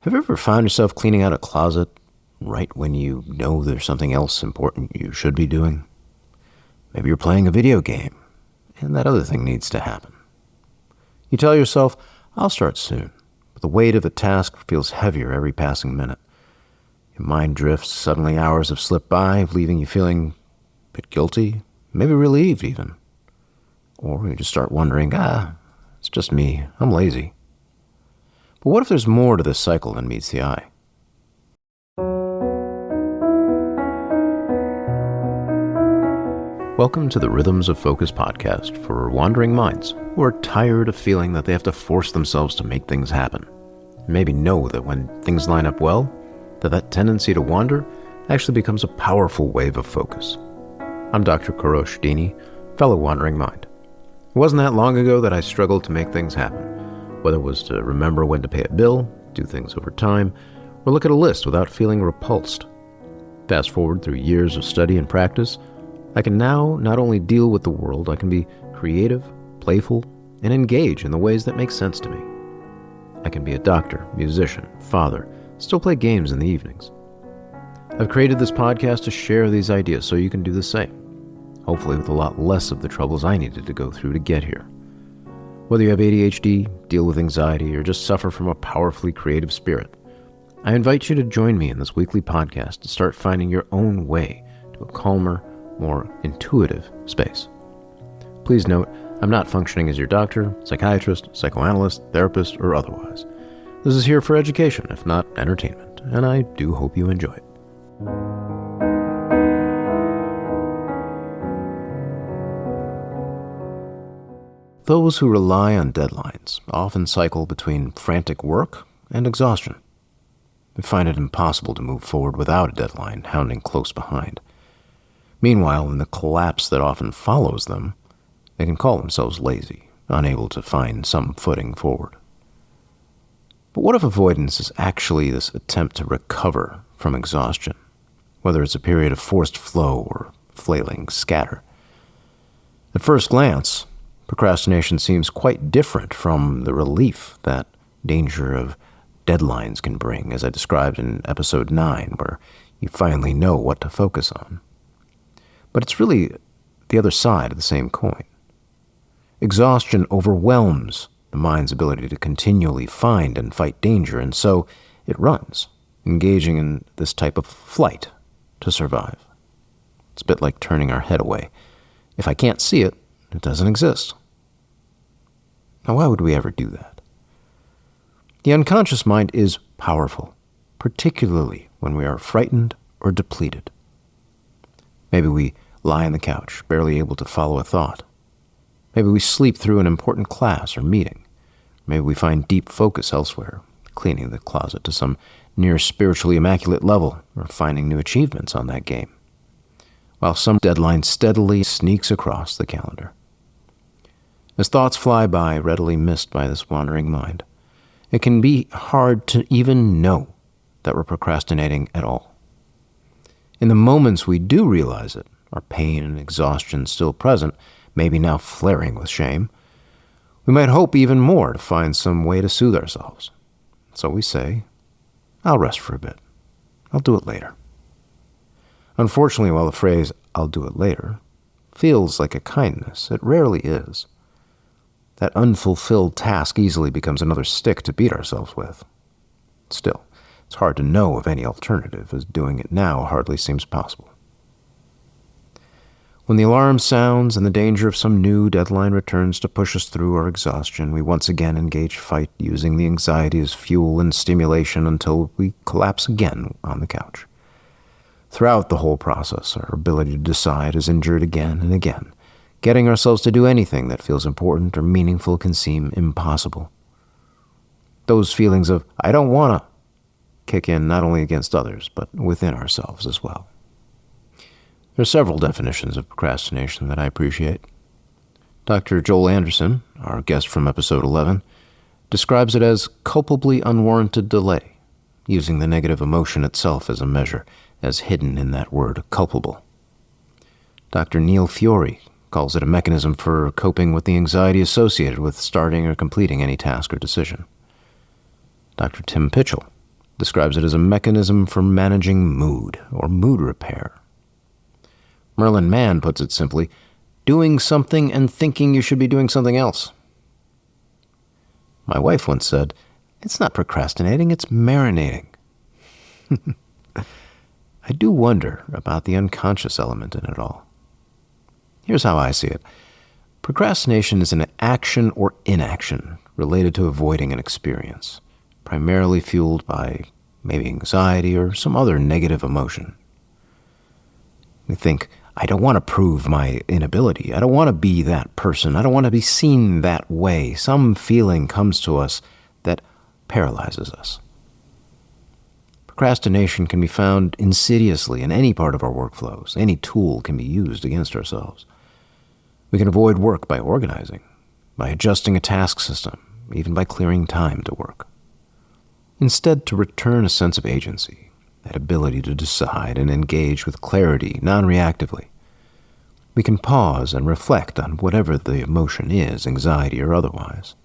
Have you ever found yourself cleaning out a closet right when you know there's something else important you should be doing? Maybe you're playing a video game, and that other thing needs to happen. You tell yourself, I'll start soon, but the weight of the task feels heavier every passing minute. Your mind drifts, suddenly hours have slipped by, leaving you feeling a bit guilty, maybe relieved even. Or you just start wondering, it's just me, I'm lazy. But what if there's more to this cycle than meets the eye? Welcome to the Rhythms of Focus podcast for wandering minds who are tired of feeling that they have to force themselves to make things happen. Maybe know that when things line up well, that tendency to wander actually becomes a powerful wave of focus. I'm Dr. Kourosh Dini, fellow wandering mind. It wasn't that long ago that I struggled to make things happen, whether it was to remember when to pay a bill, do things over time, or look at a list without feeling repulsed. Fast forward through years of study and practice, I can now not only deal with the world, I can be creative, playful, and engage in the ways that make sense to me. I can be a doctor, musician, father, still play games in the evenings. I've created this podcast to share these ideas so you can do the same, hopefully with a lot less of the troubles I needed to go through to get here. Whether you have ADHD, deal with anxiety, or just suffer from a powerfully creative spirit, I invite you to join me in this weekly podcast to start finding your own way to a calmer, more intuitive space. Please note, I'm not functioning as your doctor, psychiatrist, psychoanalyst, therapist, or otherwise. This is here for education, if not entertainment, and I do hope you enjoy it. Those who rely on deadlines often cycle between frantic work and exhaustion. They find it impossible to move forward without a deadline hounding close behind. Meanwhile, in the collapse that often follows them, they can call themselves lazy, unable to find some footing forward. But what if avoidance is actually this attempt to recover from exhaustion, whether it's a period of forced flow or flailing scatter? At first glance, procrastination seems quite different from the relief that danger of deadlines can bring, as I described in episode 9, where you finally know what to focus on. But it's really the other side of the same coin. Exhaustion overwhelms the mind's ability to continually find and fight danger, and so it runs, engaging in this type of flight to survive. It's a bit like turning our head away. If I can't see it, it doesn't exist. Now, why would we ever do that? The unconscious mind is powerful, particularly when we are frightened or depleted. Maybe we lie on the couch, barely able to follow a thought. Maybe we sleep through an important class or meeting. Maybe we find deep focus elsewhere, cleaning the closet to some near spiritually immaculate level, or finding new achievements on that game, while some deadline steadily sneaks across the calendar. As thoughts fly by, readily missed by this wandering mind, it can be hard to even know that we're procrastinating at all. In the moments we do realize it, our pain and exhaustion still present, maybe now flaring with shame, we might hope even more to find some way to soothe ourselves. So we say, I'll rest for a bit. I'll do it later. Unfortunately, while the phrase, I'll do it later, feels like a kindness, it rarely is. That unfulfilled task easily becomes another stick to beat ourselves with. Still, it's hard to know of any alternative, as doing it now hardly seems possible. When the alarm sounds and the danger of some new deadline returns to push us through our exhaustion, we once again engage fight, using the anxiety as fuel and stimulation until we collapse again on the couch. Throughout the whole process, our ability to decide is injured again and again. Getting ourselves to do anything that feels important or meaningful can seem impossible. Those feelings of, I don't wanna, kick in not only against others, but within ourselves as well. There are several definitions of procrastination that I appreciate. Dr. Joel Anderson, our guest from episode 11, describes it as culpably unwarranted delay, using the negative emotion itself as a measure, as hidden in that word, culpable. Dr. Neil Fiore calls it a mechanism for coping with the anxiety associated with starting or completing any task or decision. Dr. Tim Pitchell describes it as a mechanism for managing mood or mood repair. Merlin Mann puts it simply, doing something and thinking you should be doing something else. My wife once said, "It's not procrastinating, it's marinating." I do wonder about the unconscious element in it all. Here's how I see it. Procrastination is an action or inaction related to avoiding an experience, primarily fueled by maybe anxiety or some other negative emotion. We think, I don't want to prove my inability. I don't want to be that person. I don't want to be seen that way. Some feeling comes to us that paralyzes us. Procrastination can be found insidiously in any part of our workflows. Any tool can be used against ourselves. We can avoid work by organizing, by adjusting a task system, even by clearing time to work. Instead, to return a sense of agency, that ability to decide and engage with clarity, non-reactively, we can pause and reflect on whatever the emotion is, anxiety or otherwise.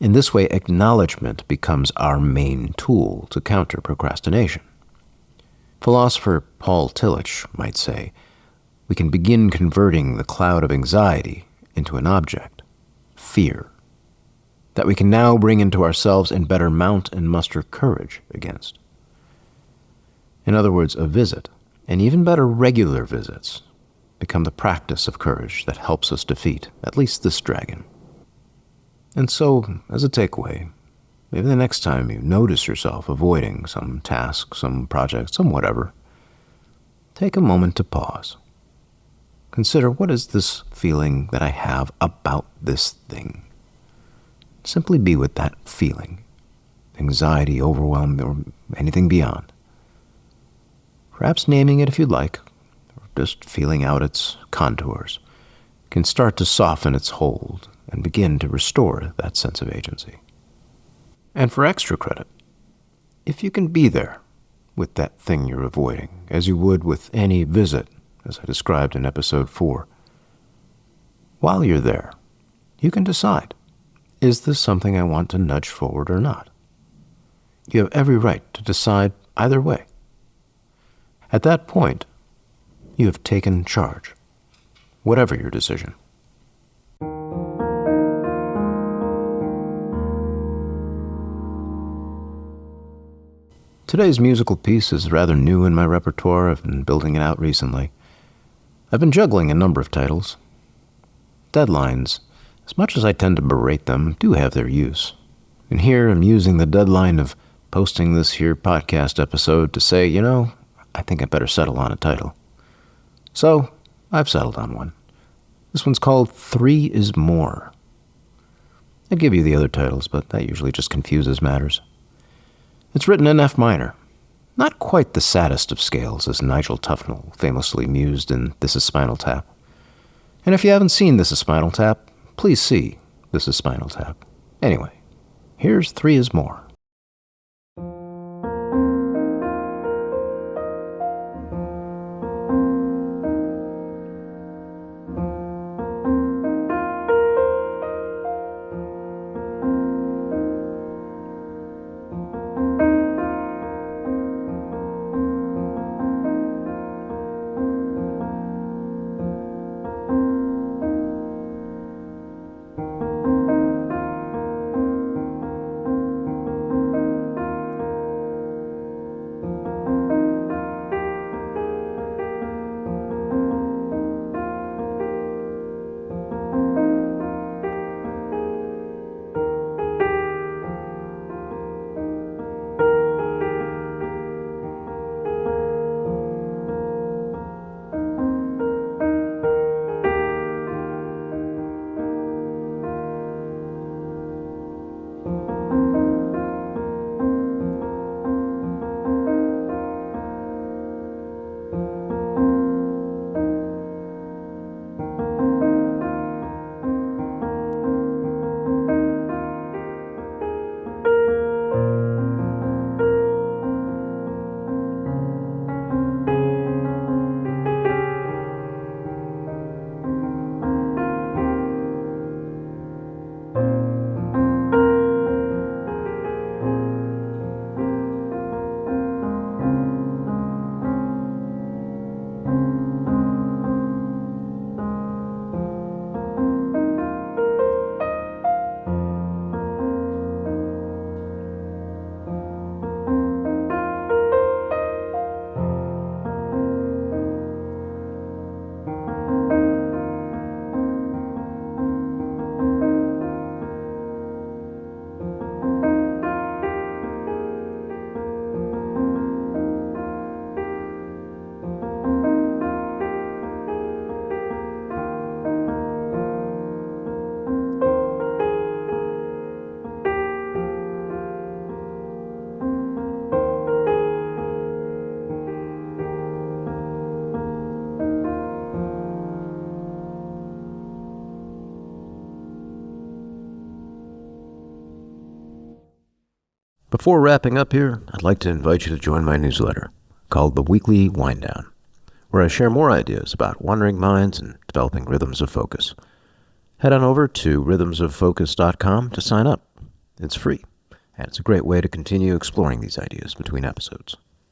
In this way, acknowledgment becomes our main tool to counter procrastination. Philosopher Paul Tillich might say, we can begin converting the cloud of anxiety into an object, fear, that we can now bring into ourselves and better mount and muster courage against. In other words, a visit, and even better regular visits, become the practice of courage that helps us defeat at least this dragon. And so, as a takeaway, maybe the next time you notice yourself avoiding some task, some project, some whatever, take a moment to pause. Consider, what is this feeling that I have about this thing? Simply be with that feeling, anxiety, overwhelm, or anything beyond. Perhaps naming it if you'd like, or just feeling out its contours, can start to soften its hold and begin to restore that sense of agency. And for extra credit, if you can be there with that thing you're avoiding, as you would with any visit, as I described in episode 4, while you're there, you can decide, is this something I want to nudge forward or not? You have every right to decide either way. At that point, you have taken charge, whatever your decision. Today's musical piece is rather new in my repertoire. I've been building it out recently. I've been juggling a number of titles. Deadlines, as much as I tend to berate them, do have their use. And here I'm using the deadline of posting this here podcast episode to say, I think I better settle on a title. So, I've settled on one. This one's called 3 is More. I'd give you the other titles, but that usually just confuses matters. It's written in F minor. Not quite the saddest of scales, as Nigel Tufnell famously mused in This Is Spinal Tap. And if you haven't seen This Is Spinal Tap, please see This Is Spinal Tap. Anyway, here's 3 is More. Before wrapping up here, I'd like to invite you to join my newsletter called The Weekly Wind Down, where I share more ideas about wandering minds and developing rhythms of focus. Head on over to rhythmsoffocus.com to sign up. It's free, and it's a great way to continue exploring these ideas between episodes.